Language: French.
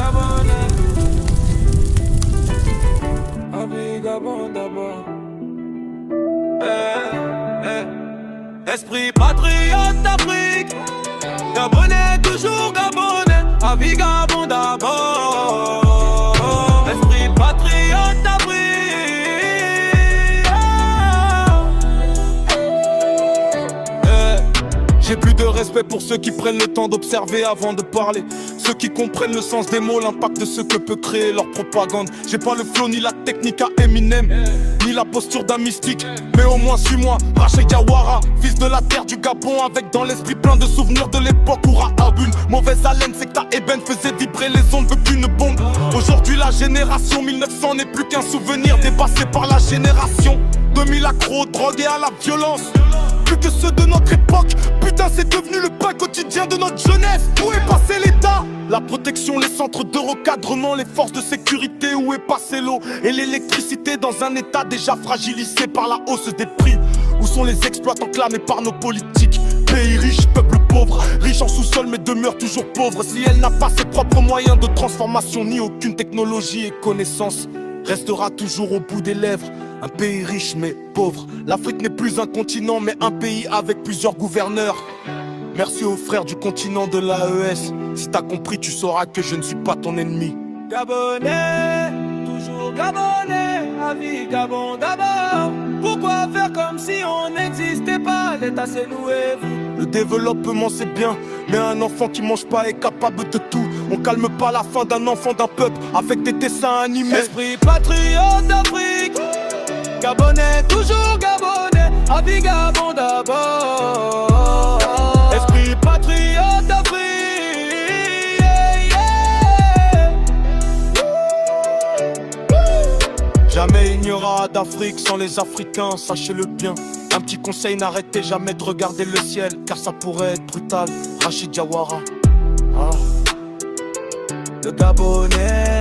Gabonais. La vie Gabon d'abord. Esprit patriote d'Afrique. Gabonais, toujours Gabonais. La vie Gabon d'abord. Esprit patriote d'Afrique. J'ai plus de respect pour ceux qui prennent le temps d'observer avant de parler. Ceux qui comprennent le sens des mots, l'impact de ce que peut créer leur propagande. J'ai pas le flow ni la technique à Eminem, ni la posture d'un mystique. Mais au moins suis-moi, Rachid Diawara, fils de la terre du Gabon, avec dans l'esprit plein de souvenirs de l'époque où Rahabune, mauvaise haleine, c'est que ta ébène faisait vibrer les ondes qu'une bombe. Aujourd'hui la génération 1900 n'est plus qu'un souvenir dépassé par la génération 2000 accro, drogue et à la violence. Plus que ceux de notre époque, putain c'est devenu le pain quotidien de notre jeunesse. Où est passé l'État? La protection, les centres de recadrement, les forces de sécurité, où est passé l'eau et l'électricité dans un état déjà fragilisé par la hausse des prix? Où sont les exploitants clamés par nos politiques? Pays riche, peuple pauvre, riche en sous-sol mais demeure toujours pauvre. Si elle n'a pas ses propres moyens de transformation, ni aucune technologie et connaissance, restera toujours au bout des lèvres. Un pays riche mais pauvre. L'Afrique n'est plus un continent mais un pays avec plusieurs gouverneurs. Merci aux frères du continent de l'AES. Si t'as compris, tu sauras que je ne suis pas ton ennemi. Gabonais, toujours Gabonais, la vie Gabon d'abord. Pourquoi faire comme si on n'existait pas? L'État c'est nous et vous. Le développement c'est bien, mais un enfant qui mange pas est capable de tout. On calme pas la faim d'un enfant d'un peuple avec des dessins animés. Esprit patriote d'Afrique. Gabonais, toujours Gabonais, la vie Gabon d'abord. Esprit patriote d'Afrique, yeah. Jamais il n'y aura d'Afrique sans les Africains, sachez-le bien. Un petit conseil, n'arrêtez jamais de regarder le ciel, car ça pourrait être brutal. Rachid Diawara, le Gabonais.